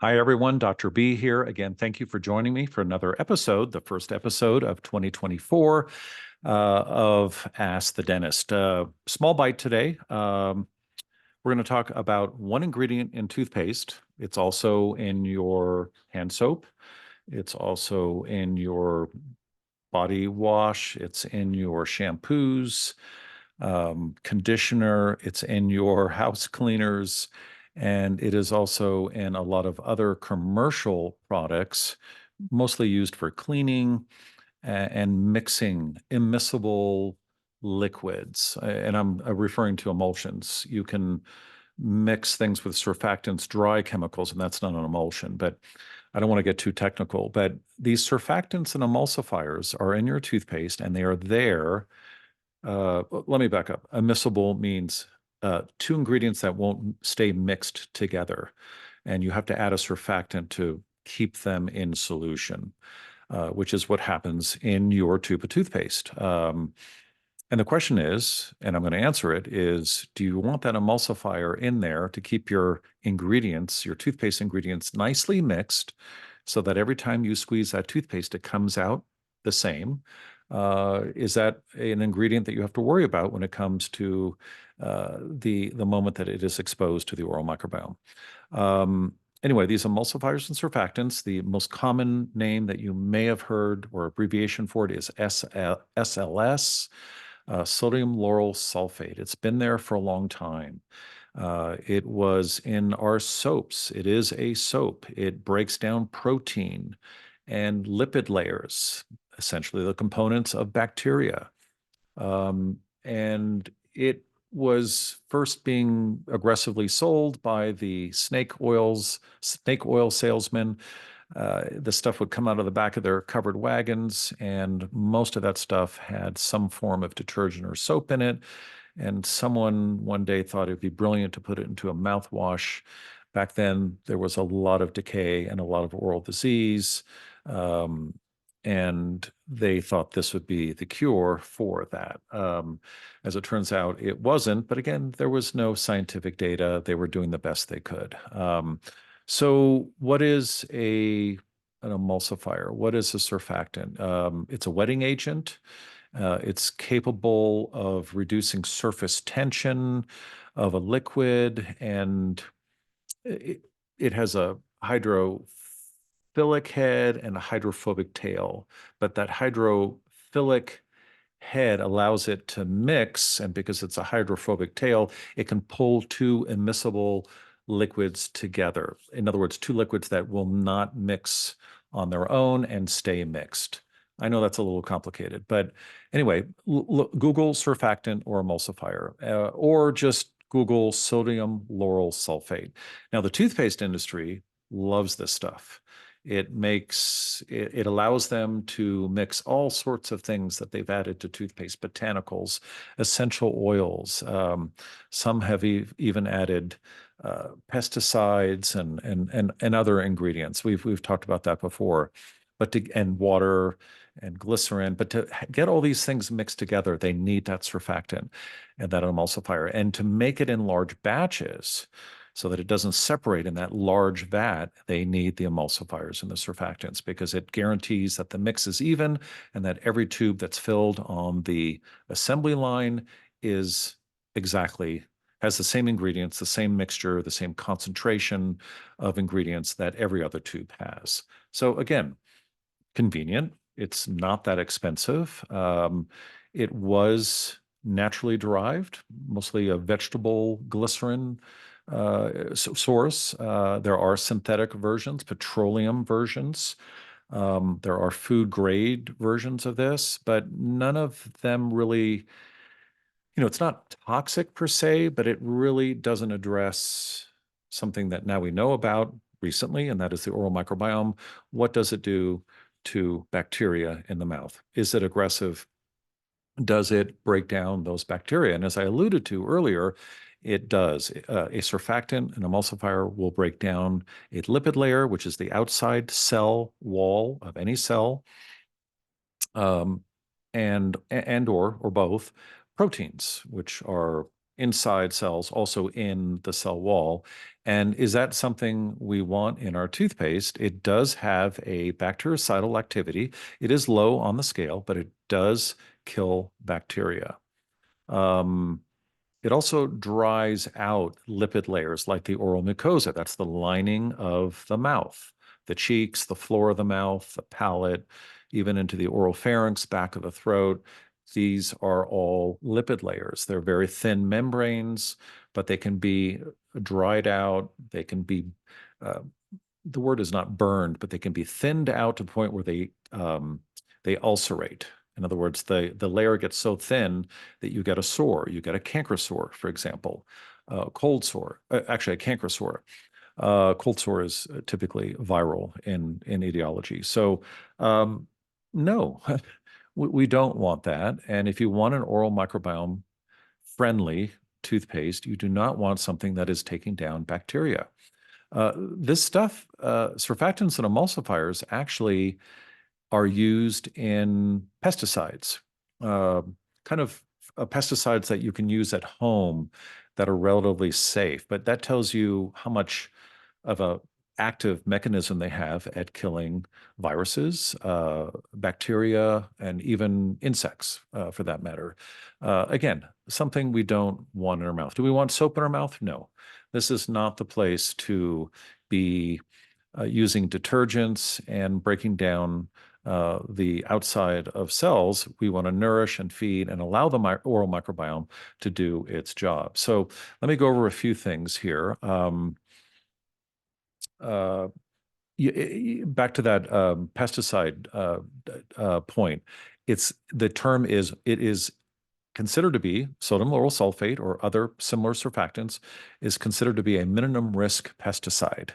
Hi, everyone. Dr. B here. Again, thank you for joining me for another episode, the first episode of 2024 of Ask the Dentist. Small bite today. We're going to talk about one ingredient in toothpaste. It's also in your hand soap. It's also in your body wash. It's in your shampoos, conditioner. It's in your house cleaners. And it is also in a lot of other commercial products, mostly used for cleaning and mixing immiscible liquids. And I'm referring to emulsions. You can mix things with surfactants, dry chemicals, and that's not an emulsion. But I don't want to get too technical. But these surfactants and emulsifiers are in your toothpaste, and they are there. Let me back up. Immiscible means two ingredients that won't stay mixed together, and you have to add a surfactant to keep them in solution, which is what happens in your tube of toothpaste. And the question is, and I'm going to answer it, is do you want that emulsifier in there to keep your ingredients, your toothpaste ingredients, nicely mixed so that every time you squeeze that toothpaste, it comes out the same? Is that an ingredient that you have to worry about when it comes to the moment that it is exposed to the oral microbiome? Anyway, these emulsifiers and surfactants, the most common name that you may have heard or abbreviation for it is SLS, sodium lauryl sulfate. It's been there for a long time. It was in our soaps. It is a soap. It breaks down protein and lipid layers, essentially the components of bacteria. And it was first being aggressively sold by the snake oil salesmen. The stuff would come out of the back of their covered wagons, and most of that stuff had some form of detergent or soap in it. And someone one day thought it'd be brilliant to put it into a mouthwash. Back then, there was a lot of decay and a lot of oral disease. And they thought this would be the cure for that. As it turns out, it wasn't. But again, there was no scientific data. They were doing the best they could. So what is an emulsifier? What is a surfactant? It's a wetting agent. It's capable of reducing surface tension of a liquid, and it has a hydrophilic head and a hydrophobic tail. But that hydrophilic head allows it to mix, and because it's a hydrophobic tail, it can pull two immiscible liquids together. In other words, two liquids that will not mix on their own and stay mixed. I know that's a little complicated, but anyway, Google surfactant or emulsifier, or just Google sodium lauryl sulfate. Now, the toothpaste industry loves this stuff. It allows them to mix all sorts of things that they've added to toothpaste, botanicals, essential oils. Some have even added pesticides and other ingredients. We've talked about that before, and water and glycerin. But to get all these things mixed together, they need that surfactant and that emulsifier. And to make it in large batches, so that it doesn't separate in that large vat, they need the emulsifiers and the surfactants because it guarantees that the mix is even and that every tube that's filled on the assembly line is has the same ingredients, the same mixture, the same concentration of ingredients that every other tube has. So again, convenient. It's not that expensive. It was naturally derived, mostly a vegetable glycerin source. There are synthetic versions, petroleum versions. There are food grade versions of this, but none of them really, it's not toxic per se, but it really doesn't address something that now we know about recently, and that is the oral microbiome. What does it do to bacteria in the mouth? Is it aggressive? Does it break down those bacteria? And as I alluded to earlier, it does. A surfactant, an emulsifier, will break down a lipid layer, which is the outside cell wall of any cell, and or both proteins, which are inside cells, also in the cell wall. And is that something we want in our toothpaste? It does have a bactericidal activity. It is low on the scale, but it does kill bacteria. Um, it also dries out lipid layers like the oral mucosa. That's the lining of the mouth, the cheeks, the floor of the mouth, the palate, even into the oral pharynx, back of the throat. These are all lipid layers. They're very thin membranes, but they can be dried out. They can be, uh, the word is not burned, but they can be thinned out to the point where they ulcerate. In other words, the layer gets so thin that you get a sore, you get a canker sore, for example, cold sore, actually a canker sore. Cold sore is typically viral in etiology. So no, we don't want that. And if you want an oral microbiome friendly toothpaste, you do not want something that is taking down bacteria. This stuff, surfactants and emulsifiers, actually are used in pesticides, uh, kind of pesticides that you can use at home that are relatively safe. But that tells you how much of a active mechanism they have at killing viruses, bacteria, and even insects, for that matter. Again, something we don't want in our mouth. Do we want soap in our mouth? No. This is not the place to be using detergents and breaking down the outside of cells. We want to nourish and feed and allow the oral microbiome to do its job. So let me go over a few things here. Uh, Back to that pesticide point. It is considered to be sodium lauryl sulfate or other similar surfactants is considered to be a minimum risk pesticide.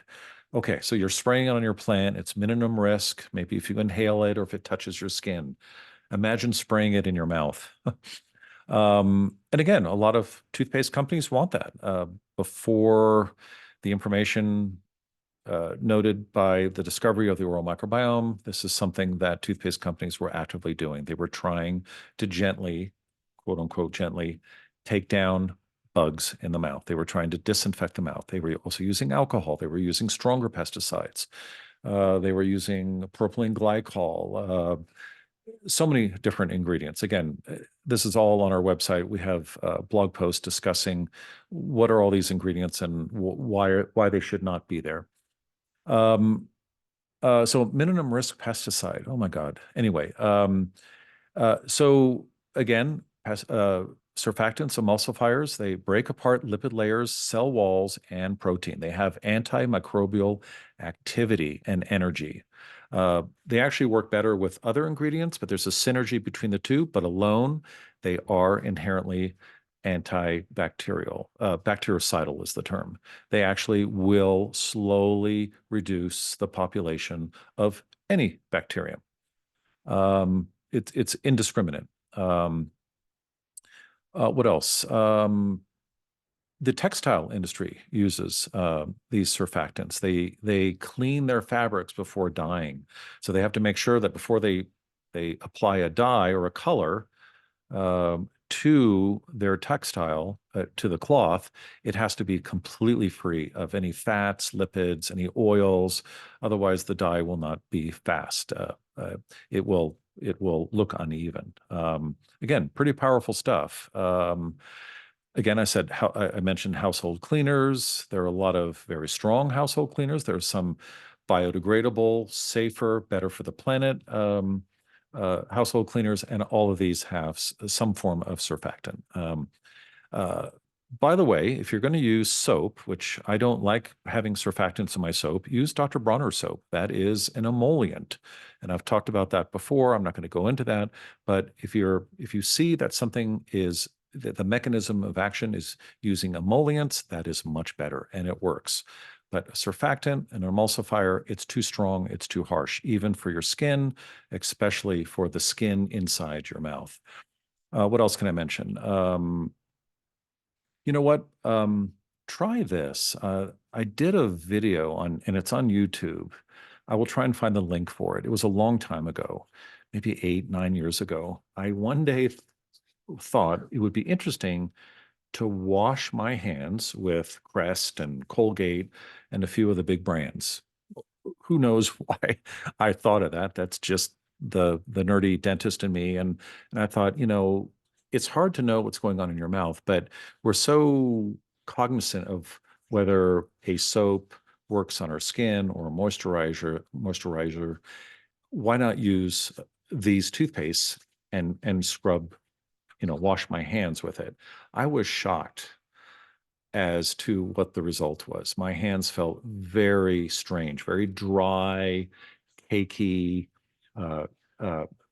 Okay, so you're spraying it on your plant. It's minimum risk. Maybe if you inhale it or if it touches your skin. Imagine spraying it in your mouth. And again, a lot of toothpaste companies want that. Before the information noted by the discovery of the oral microbiome, this is something that toothpaste companies were actively doing. They were trying to gently, quote unquote, gently take down bugs in the mouth. They were trying to disinfect the mouth. They were also using alcohol. They were using stronger pesticides. They were using propylene glycol, so many different ingredients. Again, this is all on our website. We have blog posts discussing what are all these ingredients and why they should not be there. So minimum risk pesticide. Oh my God. Anyway, so again, surfactants, emulsifiers, they break apart lipid layers, cell walls, and protein. They have antimicrobial activity and energy. They actually work better with other ingredients, but there's a synergy between the two, but alone, they are inherently antibacterial. Bactericidal is the term. They actually will slowly reduce the population of any bacterium. It's indiscriminate. What else? The textile industry uses these surfactants. They clean their fabrics before dyeing, so they have to make sure that before they apply a dye or a color to their textile, to the cloth, it has to be completely free of any fats, lipids, any oils. Otherwise, the dye will not be fast. It will look uneven. Again, pretty powerful stuff. Again, I mentioned household cleaners. There are a lot of very strong household cleaners. There are some biodegradable, safer, better for the planet household cleaners, and all of these have some form of surfactant. By the way, if you're going to use soap, which I don't like having surfactants in my soap, use Dr. Bronner's soap. That is an emollient. And I've talked about that before. I'm not going to go into that. But if you see that something is the mechanism of action is using emollients, that is much better and it works. But a surfactant, an emulsifier, it's too strong, it's too harsh, even for your skin, especially for the skin inside your mouth. What else can I mention? You know what? Try this. I did a video on, and it's on YouTube. I will try and find the link for it. It was a long time ago, maybe 8, 9 years ago. I one day thought it would be interesting to wash my hands with Crest and Colgate and a few of the big brands. Who knows why I thought of that? That's just the nerdy dentist in me. And I thought, it's hard to know what's going on in your mouth, but we're so cognizant of whether a soap works on our skin or a moisturizer. Why not use these toothpastes and scrub, wash my hands with it? I was shocked as to what the result was. My hands felt very strange, very dry, cakey, uh,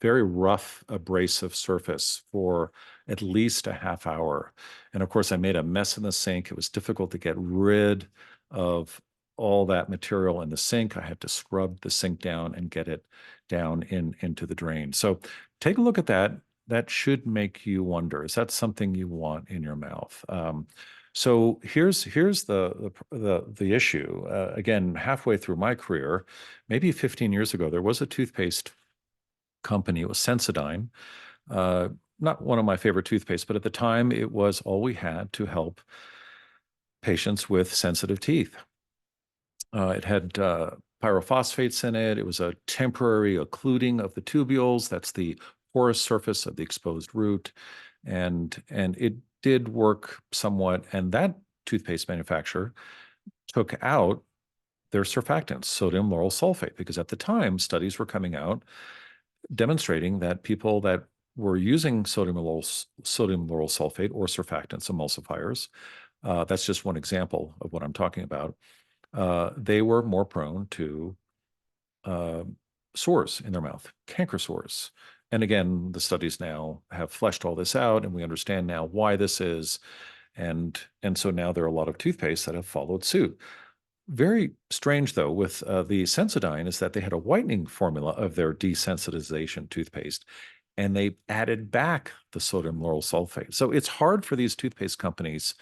very rough, abrasive surface for at least a half hour. And of course, I made a mess in the sink. It was difficult to get rid of all that material in the sink. I had to scrub the sink down and get it down into the drain. So take a look at that. That should make you wonder, is that something you want in your mouth? So here's the issue. Again, halfway through my career, maybe 15 years ago, there was a toothpaste company. It was Sensodyne. Uh, Not one of my favorite toothpaste, but at the time, it was all we had to help patients with sensitive teeth. It had pyrophosphates in it. It was a temporary occluding of the tubules. That's the porous surface of the exposed root, and it did work somewhat. And that toothpaste manufacturer took out their surfactants, sodium lauryl sulfate, because at the time studies were coming out demonstrating that people that were using sodium lauryl sulfate or surfactants, emulsifiers, that's just one example of what I'm talking about. They were more prone to uh, sores in their mouth, canker sores. And again, the studies now have fleshed all this out, and we understand now why this is. And so now there are a lot of toothpaste that have followed suit. Very strange, though, with the Sensodyne is that they had a whitening formula of their desensitization toothpaste, and they added back the sodium lauryl sulfate. So it's hard for these toothpaste companies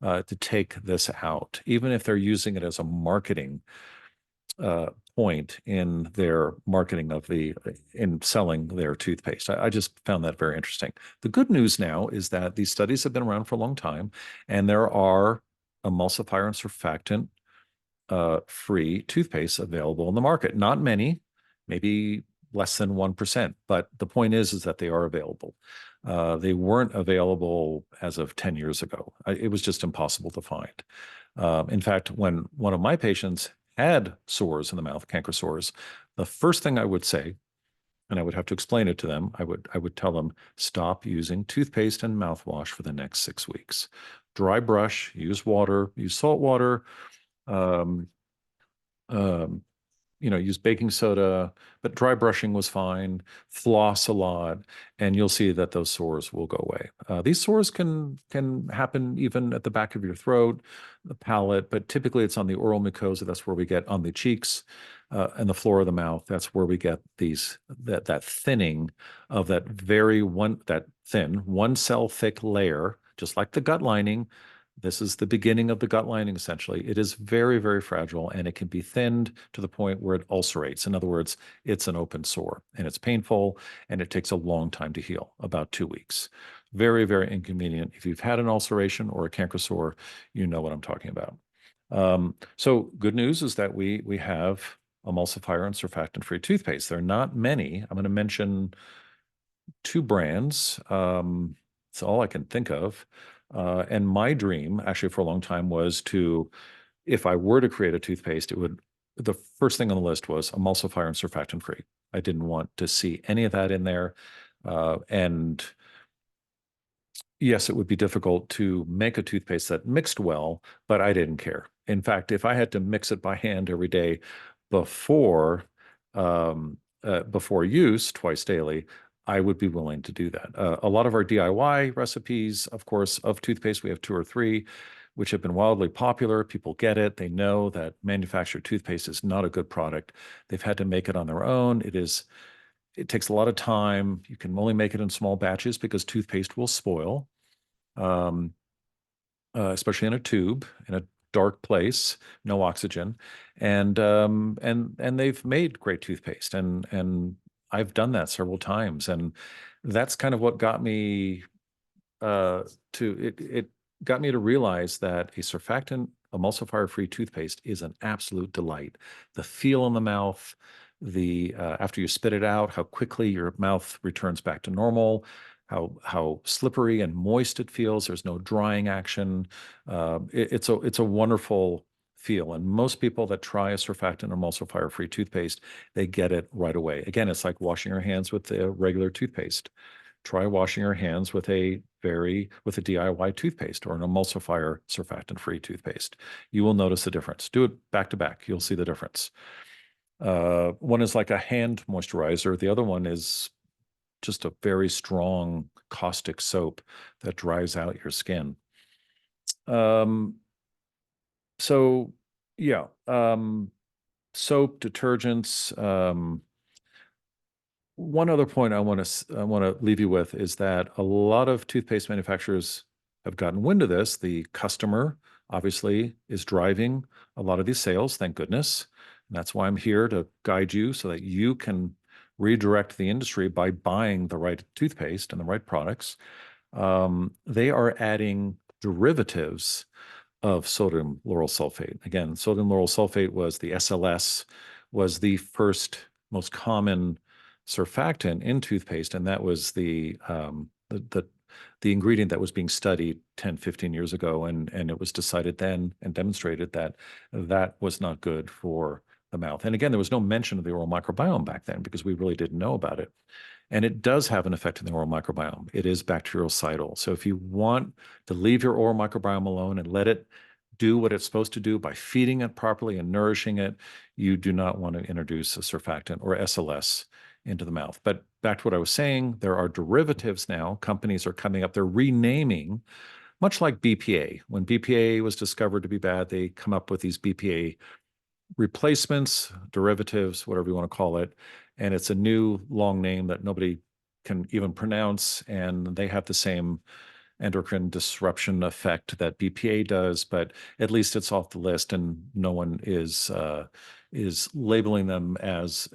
to take this out, even if they're using it as a marketing point in their marketing in selling their toothpaste. I just found that very interesting. The good news now is that these studies have been around for a long time, and there are emulsifier and surfactant free toothpaste available in the market. Not many, maybe less than 1%, but the point is that they are available. They weren't available as of 10 years ago. It was just impossible to find. In fact, when one of my patients had sores in the mouth, canker sores, the first thing I would say, and I would have to explain it to them, I would tell them, stop using toothpaste and mouthwash for the next 6 weeks. Dry brush, use water, use salt water, um, um, use baking soda, but dry brushing was fine. Floss a lot, and you'll see that those sores will go away. These sores can happen even at the back of your throat, the palate, but typically it's on the oral mucosa. That's where we get on the cheeks and the floor of the mouth. That's where we get that thinning of that thin one cell thick layer, just like the gut lining. This is the beginning of the gut lining, essentially. It is very, very fragile, and it can be thinned to the point where it ulcerates. In other words, it's an open sore, and it's painful, and it takes a long time to heal, about 2 weeks. Very, very inconvenient. If you've had an ulceration or a canker sore, you know what I'm talking about. So good news is that we have emulsifier and surfactant-free toothpaste. There are not many. I'm going to mention two brands. It's all I can think of. And my dream, actually, for a long time, was if I were to create a toothpaste, the first thing on the list was emulsifier and surfactant free. I didn't want to see any of that in there. And yes, it would be difficult to make a toothpaste that mixed well, but I didn't care. In fact, if I had to mix it by hand every day before before use twice daily, I would be willing to do that. A lot of our DIY recipes, of course, of toothpaste, we have two or three, which have been wildly popular. People get it. They know that manufactured toothpaste is not a good product. They've had to make it on their own. It takes a lot of time. You can only make it in small batches because toothpaste will spoil, um, especially in a tube, in a dark place, no oxygen, and they've made great toothpaste, and I've done that several times, and that's kind of what got me to it. got me to realize that a surfactant emulsifier-free toothpaste is an absolute delight. The feel in the mouth, the after you spit it out, how quickly your mouth returns back to normal, how slippery and moist it feels. There's no drying action. It's a wonderful feel. And most people that try a surfactant emulsifier-free toothpaste, they get it right away. Again, it's like washing your hands with a regular toothpaste. Try washing your hands with a DIY toothpaste or an emulsifier surfactant-free toothpaste. You will notice the difference. Do it back to back. You'll see the difference. One is like a hand moisturizer. The other one is just a very strong caustic soap that dries out your skin. Um, so yeah, soap, detergents. One other point I want to leave you with is that a lot of toothpaste manufacturers have gotten wind of this. The customer obviously is driving a lot of these sales, thank goodness. And that's why I'm here to guide you so that you can redirect the industry by buying the right toothpaste and the right products. They are adding derivatives of sodium lauryl sulfate. Again, sodium lauryl sulfate was the SLS, was the first most common surfactant in toothpaste, and that was the ingredient that was being studied 10, 15 years ago, and it was decided then and demonstrated that that was not good for the mouth. And again, there was no mention of the oral microbiome back then because we really didn't know about it. And it does have an effect in the oral microbiome. It is bactericidal. So if you want to leave your oral microbiome alone and let it do what it's supposed to do by feeding it properly and nourishing it, you do not want to introduce a surfactant or SLS into the mouth. But back to what I was saying, there are derivatives now. Companies are coming up, they're renaming, much like BPA. When BPA was discovered to be bad, they come up with these BPA replacements, derivatives, whatever you want to call it. And it's a new long name that nobody can even pronounce. And they have the same endocrine disruption effect that BPA does, but at least it's off the list, and no one is labeling them as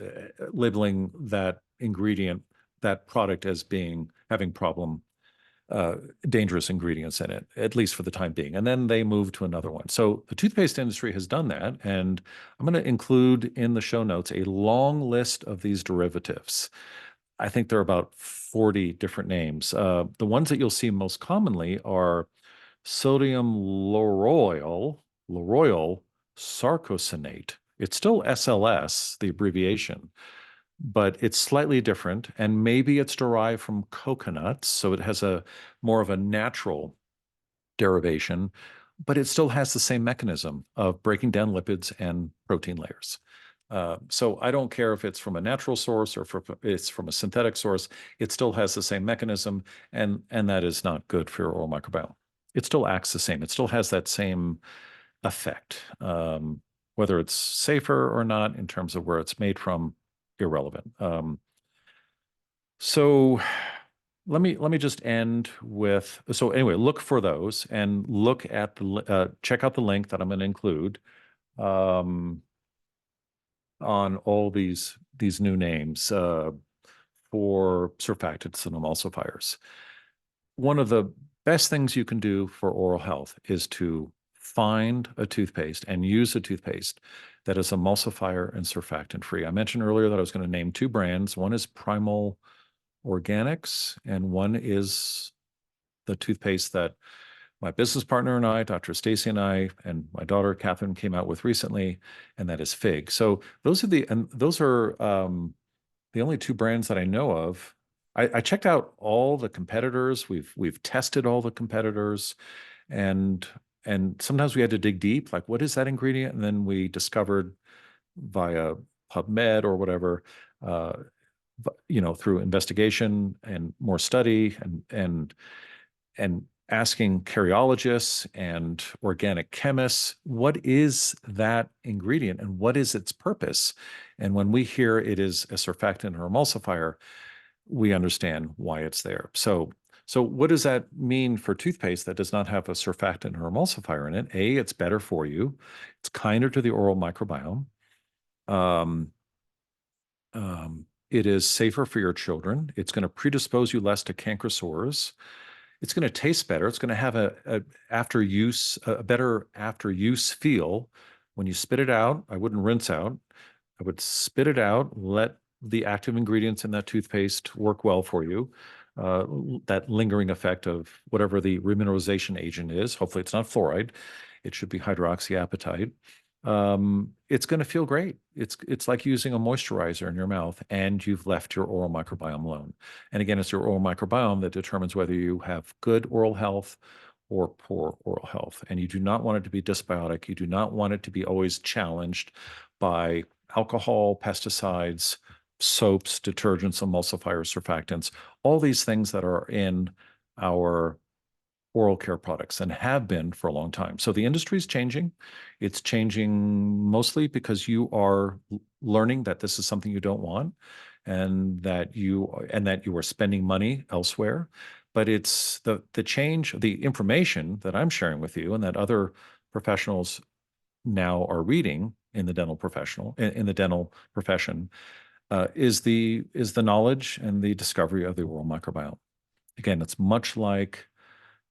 labeling that ingredient, that product as being having dangerous ingredients in it, at least for the time being. And then they move to another one. So the toothpaste industry has done that. And I'm going to include in the show notes a long list of these derivatives. I think there are about 40 different names. The ones that you'll see most commonly are sodium lauryl sarcosinate. It's still SLS, the abbreviation, but it's slightly different, and maybe it's derived from coconuts, so it has a more of a natural derivation, but it still has the same mechanism of breaking down lipids and protein layers. So I don't care if it's from a natural source or if it's from a synthetic source, it still has the same mechanism, and that is not good for your oral microbiome. It still acts the same. It still has that same effect. Whether it's safer or not in terms of where it's made from, irrelevant. So let me just end with, so anyway, look for those and look at the check out the link that I'm going to include on all these new names for surfactants and emulsifiers. One of the best things you can do for oral health is to find a toothpaste and use a toothpaste that is emulsifier and surfactant free. I mentioned earlier that I was going to name two brands. One is Primal Organics, and one is the toothpaste that my business partner and I, Dr. Stacy and I, and my daughter Catherine came out with recently, and that is Fig. So those are the only two brands that I know of. I checked out all the competitors. We've tested all the competitors, and sometimes we had to dig deep, like what is that ingredient? And then we discovered via PubMed or whatever, through investigation and more study and asking carriologists and organic chemists, what is that ingredient and what is its purpose? And when we hear it is a surfactant or emulsifier, we understand why it's there. So what does that mean for toothpaste that does not have a surfactant or emulsifier in it? A, it's better for you. It's kinder to the oral microbiome. It is safer for your children. It's going to predispose you less to canker sores. It's going to taste better. It's going to have a better after use feel. When you spit it out, I wouldn't rinse out. I would spit it out, let the active ingredients in that toothpaste work well for you. Uh, that lingering effect of whatever the remineralization agent is. Hopefully, it's not fluoride. It should be hydroxyapatite. It's going to feel great. It's like using a moisturizer in your mouth, and you've left your oral microbiome alone. And again, it's your oral microbiome that determines whether you have good oral health or poor oral health. And you do not want it to be dysbiotic. You do not want it to be always challenged by alcohol, pesticides, soaps, detergents, emulsifiers, surfactants, all these things that are in our oral care products and have been for a long time. So the industry is changing. It's changing mostly because you are learning that this is something you don't want and that you are spending money elsewhere. But it's the change, the information that I'm sharing with you and that other professionals now are reading in the dental profession is the knowledge and the discovery of the oral microbiome. Again, it's much like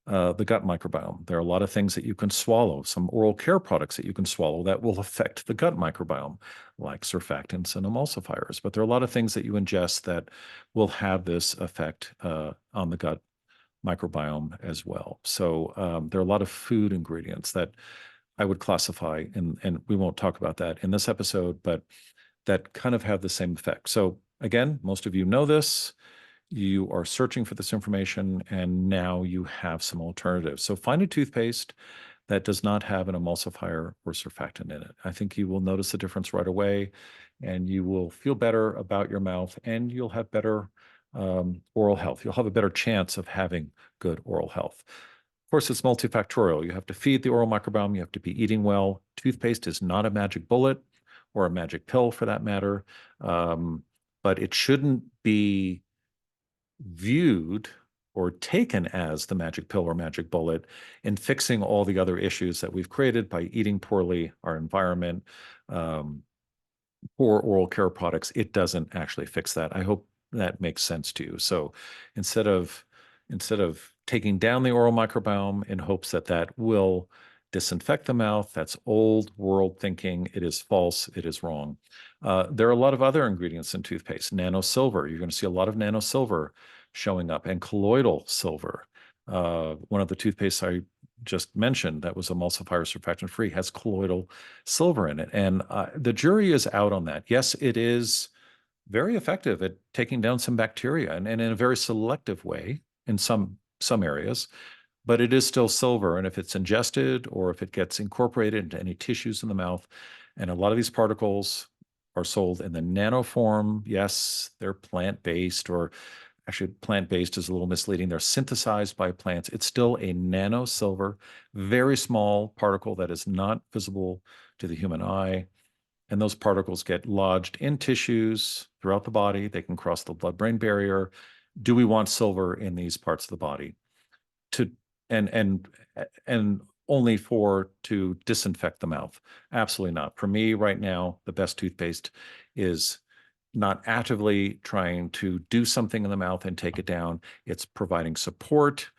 the gut microbiome. There are a lot of things that you can swallow, some oral care products that you can swallow that will affect the gut microbiome, like surfactants and emulsifiers. But there are a lot of things that you ingest that will have this effect on the gut microbiome as well. So there are a lot of food ingredients that I would classify, and we won't talk about that in this episode, but that kind of have the same effect. So again, most of you know this. You are searching for this information, and now you have some alternatives. So find a toothpaste that does not have an emulsifier or surfactant in it. I think you will notice the difference right away, and you will feel better about your mouth, and you'll have better oral health. You'll have a better chance of having good oral health. Of course, it's multifactorial. You have to feed the oral microbiome. You have to be eating well. Toothpaste is not a magic bullet or a magic pill for that matter, but it shouldn't be viewed or taken as the magic pill or magic bullet in fixing all the other issues that we've created by eating poorly, our environment, poor oral care products. It doesn't actually fix that. I hope that makes sense to you. So instead of taking down the oral microbiome in hopes that that will disinfect the mouth, that's old world thinking. It is false. It is wrong. There are a lot of other ingredients in toothpaste. Nano silver. You're going to see a lot of nano silver showing up, and colloidal silver. One of the toothpastes I just mentioned that was emulsifier surfactant free has colloidal silver in it. And the jury is out on that. Yes, it is very effective at taking down some bacteria and in a very selective way in some areas, but it is still silver. And if it's ingested or if it gets incorporated into any tissues in the mouth, and a lot of these particles are sold in the nano form. Yes, they're plant-based, or actually plant-based is a little misleading. They're synthesized by plants. It's still a nano silver, very small particle that is not visible to the human eye. And those particles get lodged in tissues throughout the body. They can cross the blood-brain barrier. Do we want silver in these parts of the body to and only to disinfect the mouth? Absolutely not. For me right now, the best toothpaste is not actively trying to do something in the mouth and take it down. It's providing support,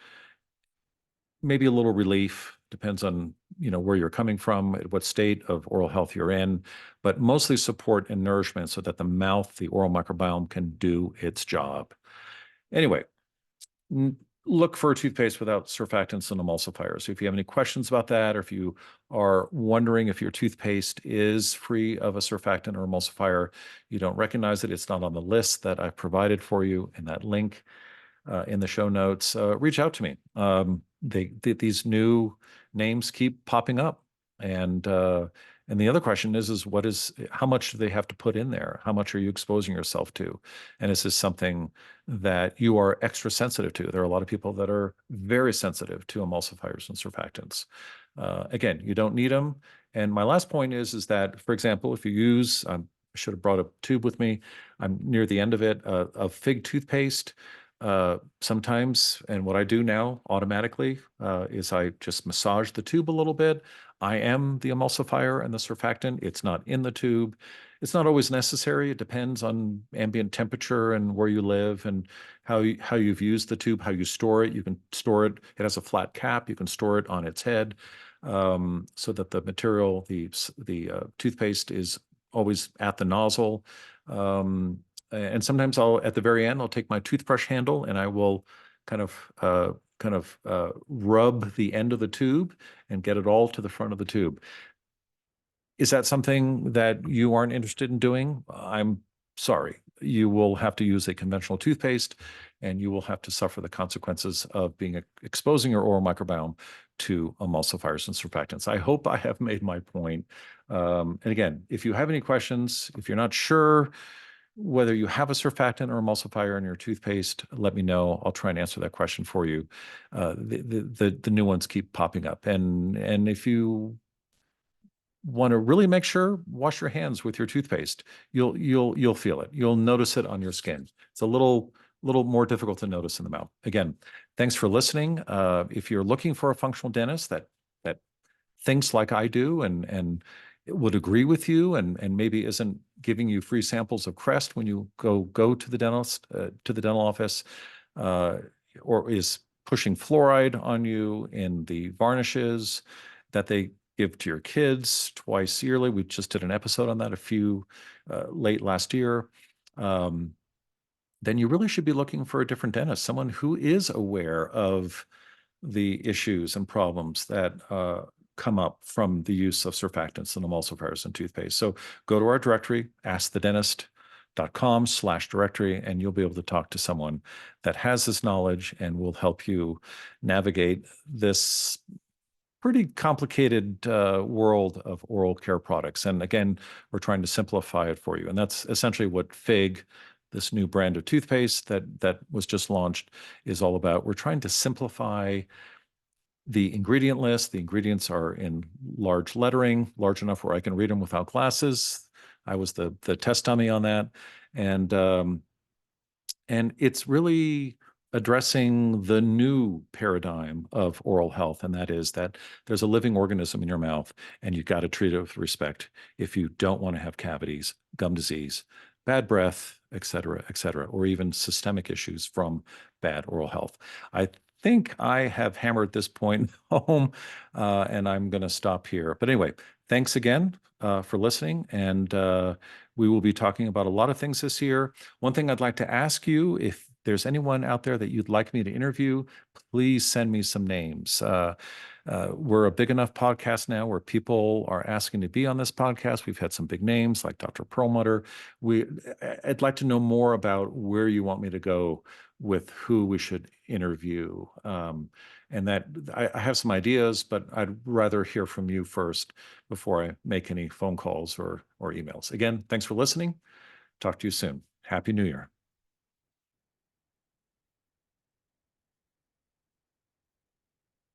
maybe a little relief, depends on where you're coming from, at what state of oral health you're in, but mostly support and nourishment so that the mouth, the oral microbiome, can do its job. Anyway, look for a toothpaste without surfactants and emulsifiers. If you have any questions about that, or if you are wondering if your toothpaste is free of a surfactant or emulsifier, you don't recognize it, it's not on the list that I've provided for you in that link in the show notes, reach out to me. These new names keep popping up. And the other question is how much do they have to put in there? How much are you exposing yourself to? And is this something that you are extra sensitive to? There are a lot of people that are very sensitive to emulsifiers and surfactants. Again, you don't need them. And my last point is that, for example, if you use, I should have brought a tube with me. I'm near the end of it, of fig toothpaste. Sometimes, and what I do now automatically is I just massage the tube a little bit. I am the emulsifier and the surfactant. It's not in the tube. It's not always necessary. It depends on ambient temperature and where you live and how you've used the tube, how you store it. You can store it. It has a flat cap. You can store it on its head, so that the material, the toothpaste, is always at the nozzle. And sometimes at the very end, I'll take my toothbrush handle and I will kind of rub the end of the tube and get it all to the front of the tube. Is that something that you aren't interested in doing? I'm sorry. You will have to use a conventional toothpaste and you will have to suffer the consequences of exposing your oral microbiome to emulsifiers and surfactants. I hope I have made my point. And again, if you have any questions, if you're not sure whether you have a surfactant or emulsifier in your toothpaste, let me know. I'll try and answer that question for you. The new ones keep popping up. And if you want to really make sure, wash your hands with your toothpaste. You'll feel it. You'll notice it on your skin. It's a little more difficult to notice in the mouth. Again, thanks for listening. If you're looking for a functional dentist that thinks like I do and would agree with you and maybe isn't giving you free samples of Crest when you go to the dentist, to the dental office, or is pushing fluoride on you in the varnishes that they give to your kids twice yearly. We just did an episode on that late last year. Then you really should be looking for a different dentist, someone who is aware of the issues and problems that come up from the use of surfactants and emulsifiers in toothpaste. So go to our directory, askthedentist.com/directory, and you'll be able to talk to someone that has this knowledge and will help you navigate this pretty complicated world of oral care products. And again, we're trying to simplify it for you. And that's essentially what FIG, this new brand of toothpaste that was just launched, is all about. We're trying to simplify the ingredient list. The ingredients are in large lettering, large enough where I can read them without glasses. I was the test dummy on that. And it's really addressing the new paradigm of oral health, and that is that there's a living organism in your mouth, and you've got to treat it with respect if you don't want to have cavities, gum disease, bad breath, et cetera, or even systemic issues from bad oral health. I think I have hammered this point home, and I'm going to stop here. But anyway, thanks again for listening, and we will be talking about a lot of things this year. One thing I'd like to ask you, if there's anyone out there that you'd like me to interview, please send me some names. We're a big enough podcast now where people are asking to be on this podcast. We've had some big names like Dr. Perlmutter. I'd like to know more about where you want me to go with who we should interview. And that I have some ideas, but I'd rather hear from you first before I make any phone calls or emails. Again, thanks for listening. Talk to you soon. Happy New Year.